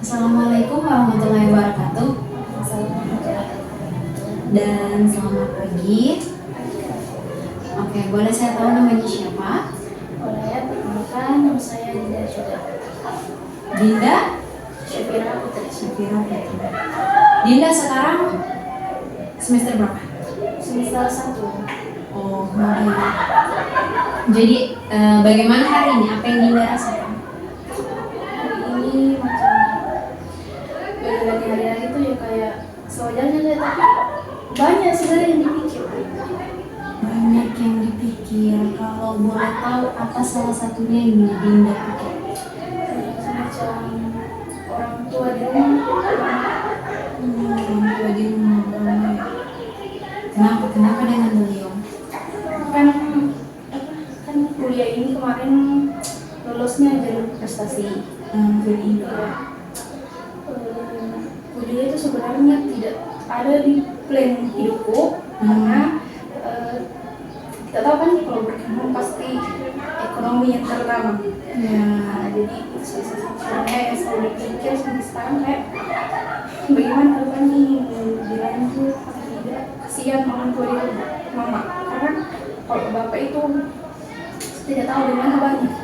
Assalamualaikum warahmatullahi wabarakatuh. Dan selamat pagi. Oke, boleh saya tahu namanya siapa? Boleh, perkenalkan nama saya Dinda juga. Dinda? Syafira Putri. Syafira Putri. Dinda sekarang semester berapa? Semester 1. Oh, baik. Jadi bagaimana hari ini? Apa yang Dinda rasakan? Hari ini macam bagi hari-hari itu ya kayak sewajarnya aja, tapi banyak sebenarnya yang dipikir. Banyak yang dipikir. Kalau boleh tahu apa salah satunya yang Dinda pikir? Semacam orang tua di rumah. Orang tua di rumah ramai. Kenapa dengan beliau? Kan kan kuliah ini kemarin lulusnya jalur prestasi. Jadi kuliah itu sebenarnya tidak ada di plan hidupku karena kita tahu kan kalau berkembang pasti ekonomi yang terutama. Ya. Jadi sebenarnya yang selalu dipikir sampai sekarang kayak bagaimana ke depan nih, dilanjut atau tidak, kasihan orang tua di rumah, mama, karena kalau bapak itu tidak tahu di mana banyak.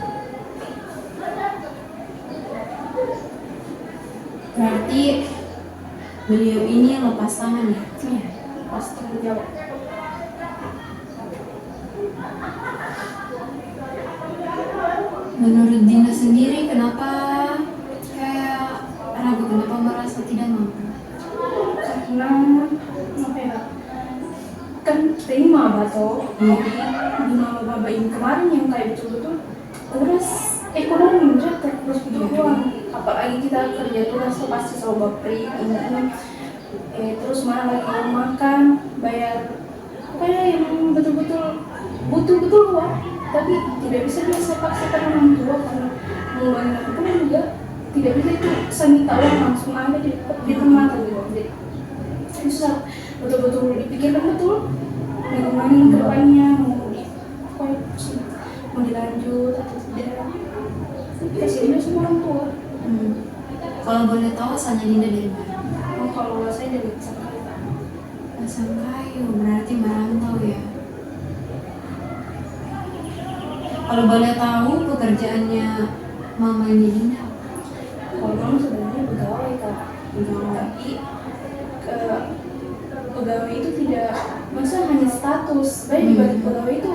Berarti beliau ini lepas tangan ya? Iya, pas tanggung jawab. Menurut Dinda sendiri kenapa kayak ragu, kenapa merasa tidak mampu? Karena apa ya, kan terima bato di mama bapak ini kemarin yang kayak betul-betul urus ekonomi, terus butuh uang, apalagi kita kerja tugas tuh pasti selalu bapri ini terus mana lagi makan, bayar kayak yang betul-betul butuh uang, tapi tidak bisa paksakan orang tua karena mengeluarkan aku pun juga tidak bisa itu minta uang langsung ada di tempat gitu. Jadi susah betul-betul dipikirkan betul bagaimana ke depannya, mau dilanjut atau tidak, kasihnya semua orang tua. Kalau boleh tahu asalnya Dinda dari mana? Kalau saya dari Sangkayu. Sangkayu, berarti merantau ya. Kalau boleh tahu pekerjaannya mamanya Dinda? Kalau mama sebenarnya pegawai kak, tapi ke pegawai itu tidak, masa hanya status, baik dibagi pegawai itu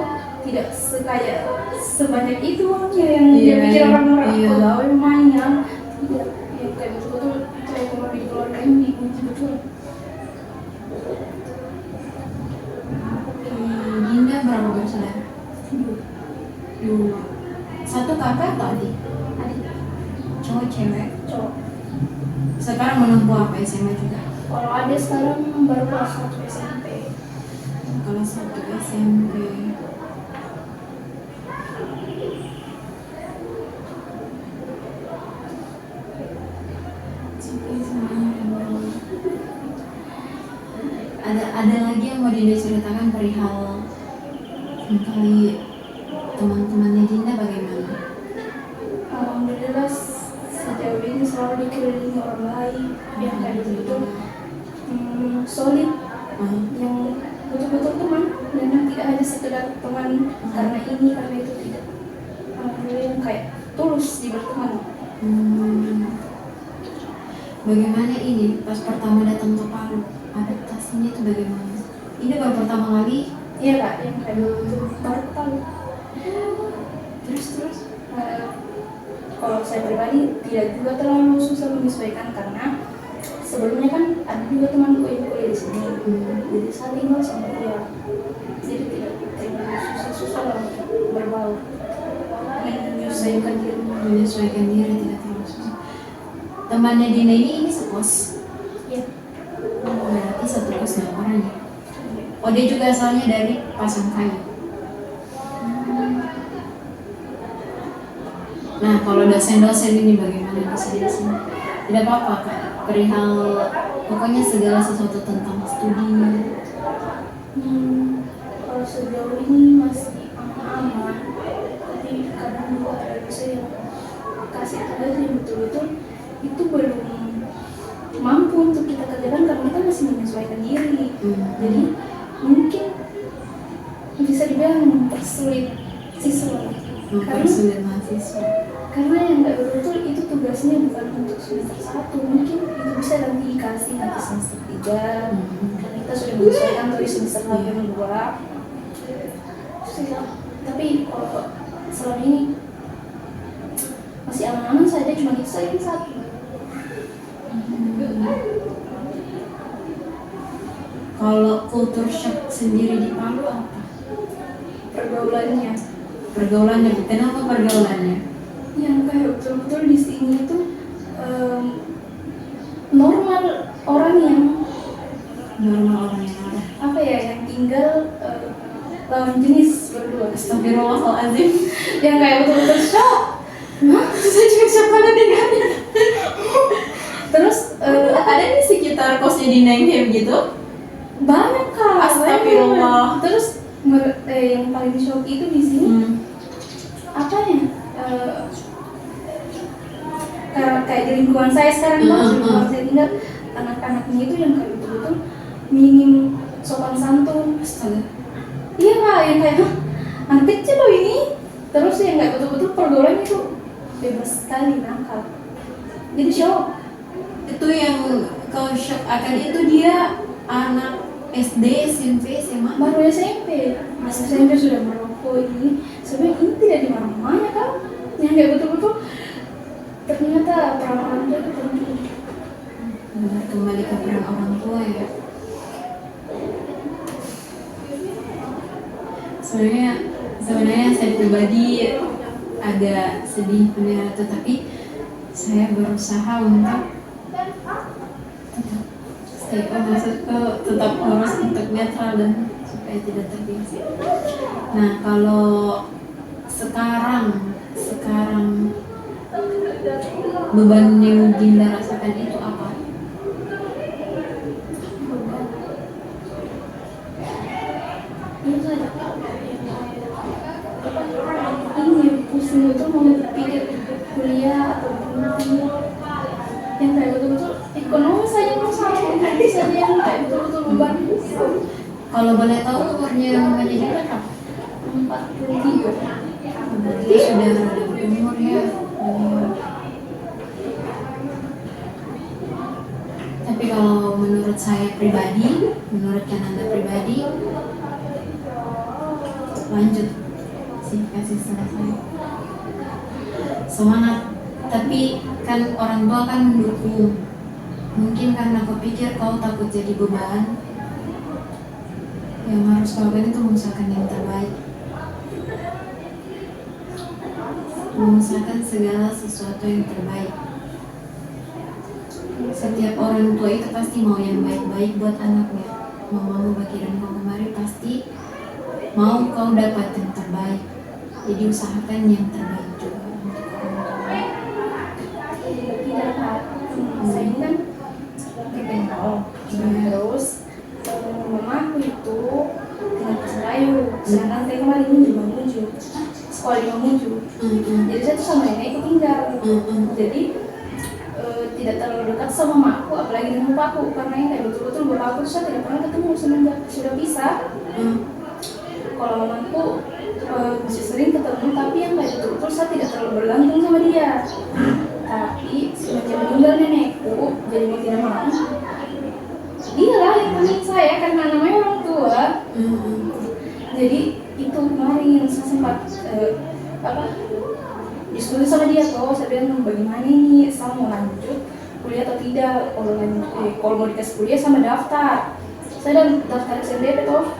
tidak sebanyak itu uangnya yang dia pikir orang-orang. Pegawai mainan tidak, yang kayak betul-betul itu ekonomi di keluarga ini diuji betul. Dinda berapa bersaudara? 2. Satu kakak atau adik? Adik. Cowok cewek? Cowok. Sekarang menempuh apa, SMA juga? Kalau ada sekarang baru kelas 1 SMP. Kelas 1 SMP. Ada lagi yang mau Dinda ceritakan perihal kali teman-temannya Dinda bagaimana? Alhamdulillah sejauh ini selalu dikelilingi orang baik yang kayak gitu, solid, yang betul-betul teman dan yang tidak hanya sekedar teman karena ini karena itu, tidak. Alhamdulillah yang kayak tulus di berteman. Bagaimana ini pas pertama datang ke Palu, adaptasinya itu bagaimana? Ini baru pertama kali? Iya kak, yang kayak betul baru tahu. Terus kalau saya pribadi tidak juga terlalu susah menyesuaikan karena sebelumnya kan ada juga temanku yang kuliah di sini, jadi saya tinggal sama dia, jadi tidak susah lah berbaur, menyesuaikan diri tidak terlalu susah. Temannya Dinda ini sekos? Iya. Berarti satu kos 2 orang ya? Oh, dia juga asalnya dari Pasangkayu. Nah, kalau dosen-dosen ini bagaimana dosen-dosen? Tidak apa-apa Kak, perihal pokoknya segala sesuatu tentang studinya. Kalau sejauh ini masih aman-aman, tapi kadang juga ada dosen yang kasih tugas yang betul-betul itu belum mampu untuk kita kerjakan karena kita masih menyesuaikan diri. Jadi mungkin bisa dibilang mempersulit siswa. Mempersulit mahasiswa. Karena yang nggak betul itu tugasnya bukan untuk semester 1, mungkin itu bisa nanti dikasih nanti semester 3 karena kita sudah menyesuaikan dari semester 2. Tapi kalau selama ini masih aman-aman saja, cuma itu saja satu. Kalau culture shock sendiri di Palu apa? Pergaulannya Pergaulannya, kenapa pergaulannya? yang kayak betul-betul di sini itu normal orang yang ada. apa ya, yang tinggal lawan jenis berdua. Astagfirullahaladzim. Yang kayak betul-betul shock. Saya juga siapa ada dengannya. Terus Ada di sekitar kosnya di Nenghem gitu? banyak kak. Astagfirullah. Terus yang paling shock itu di sini apa ya? Kayak di lingkungan saya sekarang, di lingkungan saya tinggal, anak-anaknya itu yang kayak betul-betul minim sopan santun. Astaga. Iya kak, yang kayak anak kecil loh ini. Terus yang kayak betul-betul pergaulan itu bebas sekali, nakal. Jadi shock. Itu yang kau shock akan itu dia anak SD, SMP, SMA. Baru SMP sudah merokok ini. Sebenarnya ini tidak di mana-mana kan. Yang kayak betul-betul ternyata peran orang tua itu penting. Benar, kembali ke peran orang tua ya. Sebenarnya saya pribadi agak sedih benar, tetapi saya berusaha untuk tetap stay on, maksudku tetap harus untuk netral dan supaya tidak terbiasa. Nah, kalau sekarang beban yang Dinda rasakan itu apa? Ini saja. Ini pusing itu mau pikir kuliah atau berhenti. Yang kayak betul-betul ekonomi saja masalah, nanti saja yang kayak betul-betul beban. Kalau boleh tahu umurnya mamanya Dinda berapa? 43. Berarti sudah ada umur ya. Tapi kalau menurut saya pribadi, menurut Kananda pribadi, lanjut sih, kasih selesai. Semangat. Tapi kan orang tua kan mendukung. Mungkin karena kau pikir kau takut jadi beban, yang harus kau lakukan itu mengusahakan yang terbaik. Mengusahakan segala sesuatu yang terbaik. Setiap orang tua itu pasti mau yang baik-baik buat anaknya. Mamamu bagi dan kau kemari pasti mau kau dapat yang terbaik. Jadi usahakan yang terbaik juga untuk orang tua. Tidak Kak. Saya ini kan kepenol. Terus mamaku itu tinggal di Serayu. Sedangkan saya kemarin ini di Mamuju, sekolah di Mamuju. Jadi saya tuh sama nenek tinggal. Jadi tidak terlalu dekat sama mamaku, apalagi dengan bapakku, karena yang kayak betul-betul bapakku saya tidak pernah ketemu semenjak sudah pisah. Kalau mamaku masih sering ketemu, tapi yang kayak betul-betul saya tidak terlalu bergantung sama dia. Tapi semenjak meninggal nenekku, jadi mau tidak mau, dia lah yang nemenin saya karena namanya orang tua. Jadi itu kemarin saya sempat diskusi sama dia tuh, saya bilang bagaimana ini, saya mau lanjut kuliah atau tidak, kalau mau dikasih kuliah sama daftar, saya dan daftar SNDP tuh.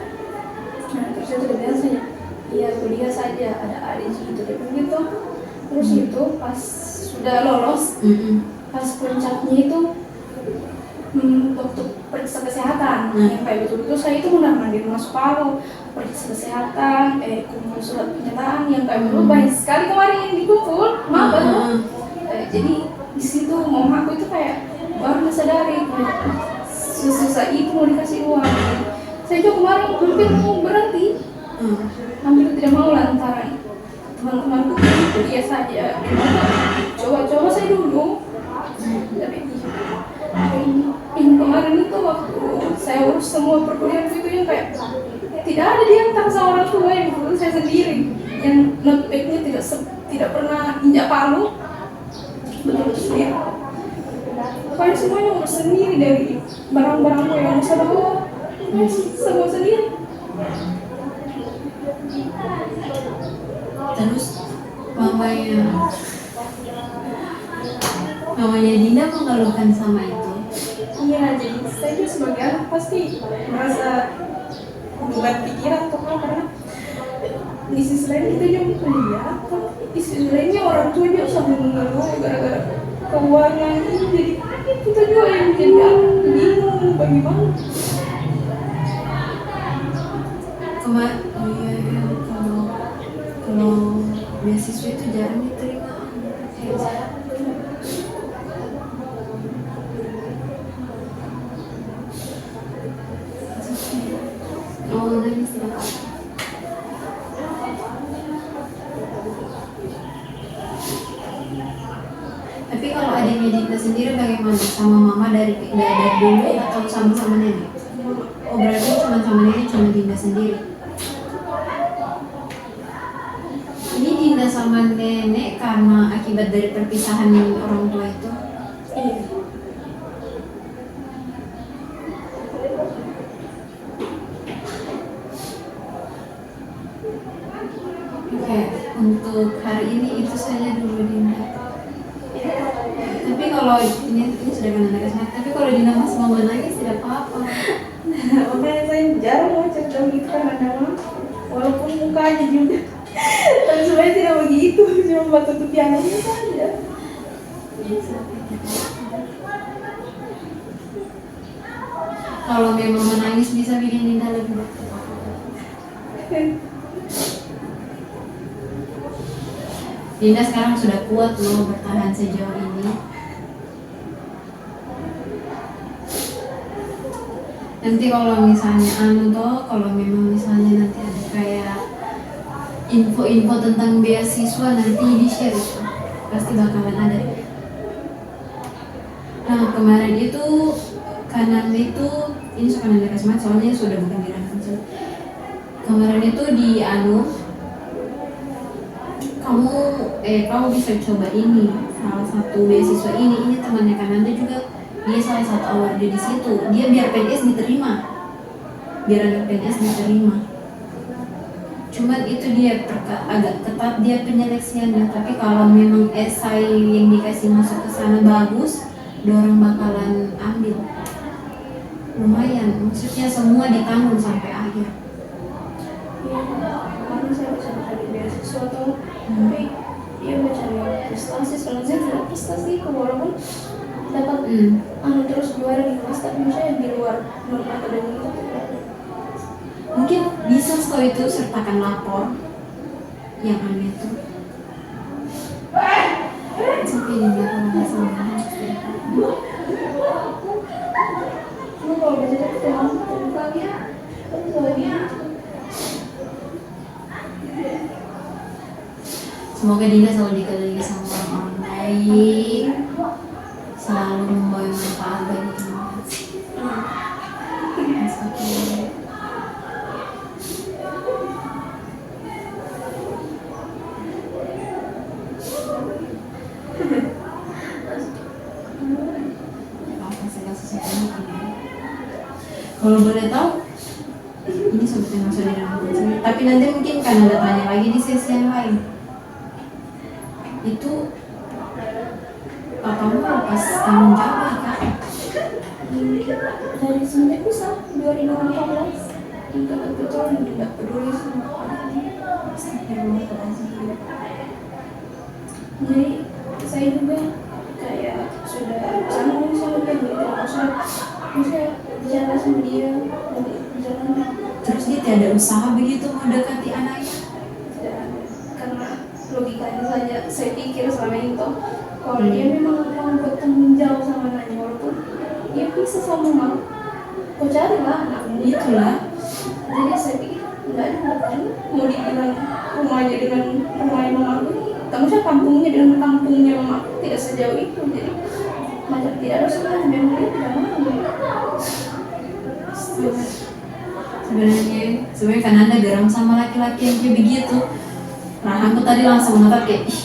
Nah terus saya udah bilang saja, iya kuliah saja, ada adik gitu, dia bilang gitu. Terus itu pas sudah lolos, pas puncaknya itu waktu periksa kesehatan, yang kayak betul-betul saya itu mundar-mandir masuk Palu, periksa kesehatan, kumpul surat pernyataan yang kayak betul banyak sekali kemarin yang dikumpul, jadi di situ mama aku itu kayak baru sadari susah itu mau dikasih uang. Saya juga kemarin hampir mau berhenti, hampir tidak mau lantaran teman-temanku kuliah saja, coba-coba saya dulu, tapi Yang kemarin itu waktu saya urus semua perkuliahan itu yang kayak tidak ada diantar sama orang tua, yang dulu saya sendiri, yang notepad-nya tidak pernah injak palu, betul sendiri. Pokoknya semuanya urus sendiri, dari barang-barangnya yang saya bawa semua sendiri. Terus mamanya Dinda mengeluhkan sama itu. Iya, jadi saya juga sebagai anak pasti merasa beban pikiran atau apa, karena di sisi lain kita juga kuliah, di sisi lainnya orang tua juga sambil mengeluh gara-gara keuangan ini, jadi kita juga yang jadi bingung bagaimana. Oh iya, kalau beasiswa itu jarang diterima. Oh, nangis tidak apa. Tapi kalau adiknya Dinda sendiri bagaimana? Sama mama dari dulu atau sama nenek? Oh, berarti cuma sama nenek, cuma Dinda sendiri. Ini Dinda sama nenek karena akibat dari perpisahan orang tua itu. Iya. Oke, untuk hari ini itu saja dulu Dinda. Tapi kalau ini sudah kena kesempatan. Tapi kalau Dinda masih mau menangis tidak apa-apa. Makanya saya jarang mau cerita gitu kan kadang, walaupun mukanya juga, tapi sebenarnya tidak begitu, cuma buat tutupi anaknya saja. Kalau memang menangis bisa bikin Dinda lebih baik. Dinda sekarang sudah kuat loh bertahan sejauh ini. Nanti kalau misalnya kalau memang misalnya nanti ada kayak info-info tentang beasiswa nanti di-share itu. Pasti bakalan ada. Nah, kemarin itu kanan itu ini suka nanda kasmat soalnya sudah bukan di ranah kecil. Kemarin itu di kamu bisa coba ini salah satu beasiswa ini temannya Kananda juga, dia salah satu award di situ, dia biar PNS diterima, biar anak PNS diterima. Cuman itu dia agak ketat dia penyeleksiannya, tapi kalau memang esai yang dikasih masuk ke sana bagus, dorong bakalan ambil. Lumayan, maksudnya semua ditanggung sampai akhir. Iya, karena saya bisa mencari beasiswa atau tapi dia mencari prestasi, soalnya saya tidak prestasi, walaupun dapat terus juara di kelas, tapi saya di luar norma akademik itu tidak ada. Mungkin bisa setelah itu sertakan lapor yang aneh tuh sampai di belakang masalah. Cuma kalau biasanya kita lagi terus lagi. Semoga Dinda selalu dikelilingi sama orang-orang baik, selalu membawa manfaat bagi kita. Kalau boleh tahu, ini sebetulnya masuk di dalam sini. Tapi nanti mungkin kan ada tanya lagi di sesi yang lain. Itu papamu lepas tanggung jawab kan? Dari semenjak bisa 2014 hingga betul tidak peduli sama orang. Jadi saya juga kayak sudah sanggup sama dia, bisa bicara sama dia, jalan. Terus dia tidak ada usaha begitu mendekati anaknya? Karena logikanya saja saya pikir selama itu kalau dia memang mau bertanggung jawab sama anaknya, walaupun dia bisa sama mau, kau carilah anakmu Itulah. Jadi saya pikir nggak ada kan, mau dibilang rumahnya dengan rumahnya mamaku, kamu sih kampungnya dengan kampungnya mamaku tidak sejauh itu, jadi macam tidak ada sebenarnya, memang dia tidak mau. Sebenarnya kan anda geram sama laki-laki yang kayak begitu. Nah aku tadi langsung nangkap kayak ih.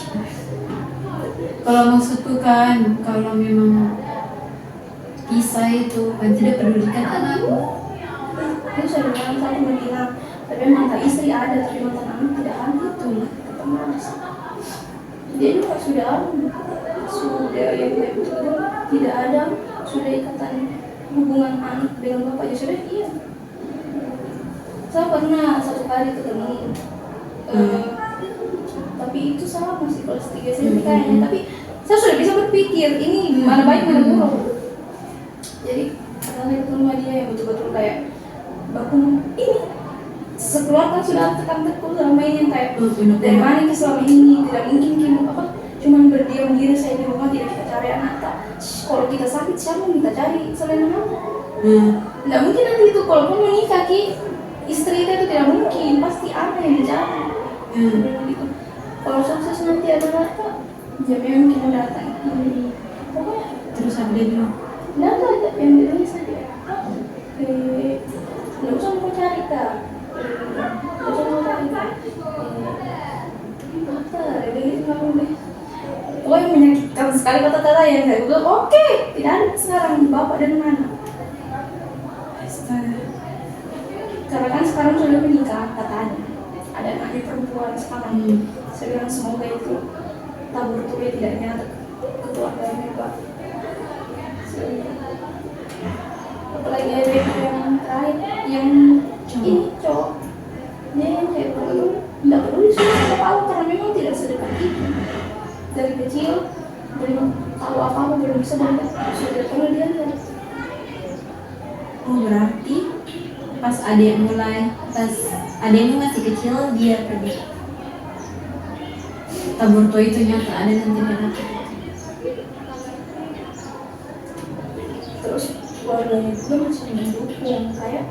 Kalau maksudku kan, kalau memang kisah itu kan tidak pedulikan anakmu. Dia sudah bilang satu bilang, tapi mantan istri ada, tapi mantan anak tidak ada itu kata Mas. Dia juga sudah yang kayak betul tidak ada, sudah ikatan hubungan anak dengan bapaknya sudah iya. Saya pernah satu kali ketemu, tapi itu sama masih kelas 3 SMP kayaknya. Tapi saya sudah bisa berpikir ini mana baik mana buruk. Jadi saya ketemu dia yang betul-betul kayak baku ini sekeluarga sudah tekan-tekul selama ini yang kayak dari mana kita selama ini tidak mungkin kita apa cuman berdiam diri saya di rumah tidak kita cari anak tak. Kalau kita sakit siapa yang kita cari selain anak? Tidak mungkin nanti itu kalau pun menikah istri kita itu tidak mungkin, pasti ada yang dicari. Gitu. Kalau sukses nanti ada rata, ya memang kita datang. Pokoknya Terus apa dia bilang? tidak ada yang ditulis saja. Tidak usah mau cari kak. Tidak usah mau cari kak. Dokter, ini kamu deh. Oh yang menyakitkan sekali kata-kata yang saya bilang, oke, tidak ada sekarang bapak dan mana. Karena kan sekarang sudah menikah katanya, ada anaknya perempuan sekarang. Saya bilang semoga itu tabur tulis tidak nyata ke keluarganya Pak. Apalagi ada yang terakhir yang ini cowok, dia yang kayak begitu tidak peduli sudah apa karena memang tidak sedekat itu. Dari kecil belum tahu apa-apa, belum bisa banget sudah pernah dia lihat. Oh berarti pas adikmu masih kecil dia pergi. Tabur tua itu nyata ada nanti ada. Terus keluarganya juga masih mendukung kayak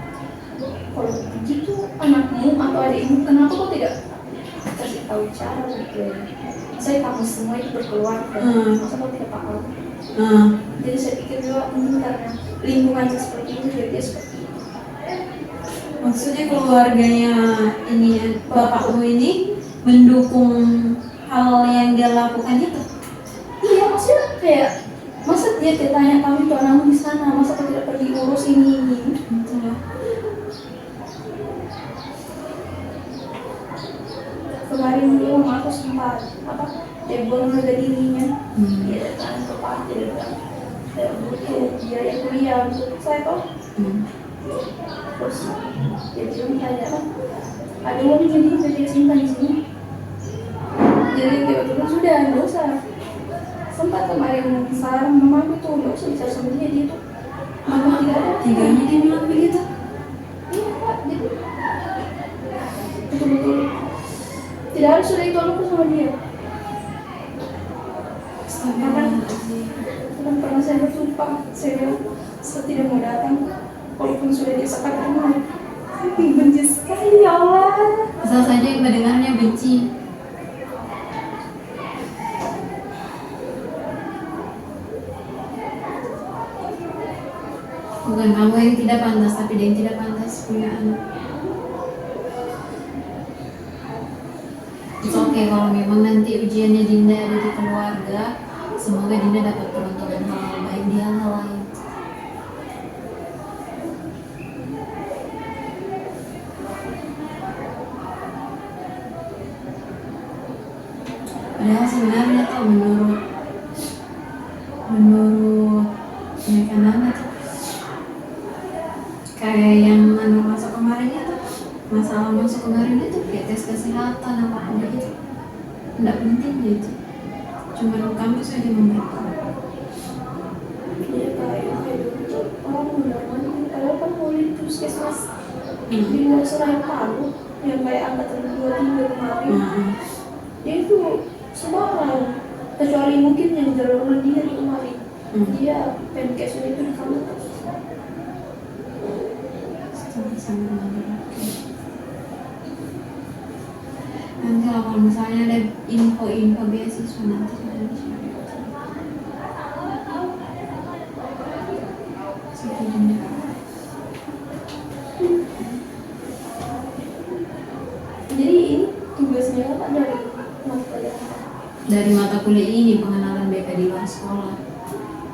kalau begitu anakmu atau adikmu kenapa kok tidak kasih tahu cara gitu. Saya kamu semua itu berkeluarga, masa kok tidak paham? Jadi saya pikir juga mungkin karena lingkungannya seperti itu jadi dia seperti itu. Maksudnya keluarganya ini bapakmu ini mendukung hal yang dia lakukan itu? Iya, maksudnya kayak masa dia tanya kamu itu anakmu di sana, masa kau tidak pergi urus ini? Betul. Kemarin dia aku sempat apa tebel harga dirinya, dia datang ke Pak, dia bilang saya butuh biaya kuliah untuk saya kok. Terus dia bilang tanya ada uang jadi simpan di sini. Jadi kebetulan sudah nggak usah. Sempat kemarin saran mama aku tuh nggak usah bicara sama dia tuh mama tidak ada. Tiganya dia bilang begitu? Iya Pak, gitu. Betul-betul tidak harus sudah itu aku sama dia. Kan pernah saya bersumpah, saya bilang saya tidak mau datang walaupun sudah disekat rumah. Benci sekali ya Allah. Asal saja yang mendengarnya benci. Bukan kamu yang tidak pantas, tapi dia yang tidak pantas punya anak. It's okay kalau memang nanti ujiannya Dinda ada di keluarga. Semoga Dinda dapat peruntungan hal baik di hal lain. Padahal sebenarnya tuh menurut mereka nama tuh kayak yang masuk kemarin itu, masalah masuk kemarin itu kayak tes kesehatan apa gitu, tidak penting gitu, cuma kamu saja memberitahu. Iya kayak dulu orang udah mandi, kalau kan mau di puskesmas di luar Serayu Palu yang kayak angkatan 23 kemarin, dia itu sembarang kecuali mungkin yang jalur mandiri kemarin, dia penkesnya itu di kamar terus. Sama nanti kalau misalnya ada info beasiswa nanti saya bisa. Dinda. Jadi ini tugasnya apa dari mata pelajaran? Dari mata kuliah ini pengenalan BK di luar sekolah.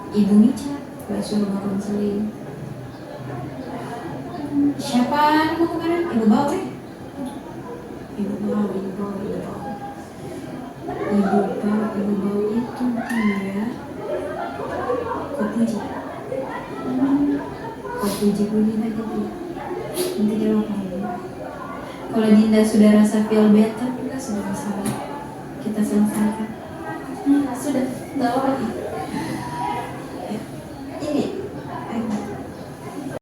Ibu Mica, gak suruh konseling. Siapa mau kemarin? Ibu Bau ya? Ibu Bau itu dia Kopuji. Kopuji lagi dia. Nanti dia mau panggil. Kalau Dinda sudah rasa feel better juga sudah bisa kita selesai.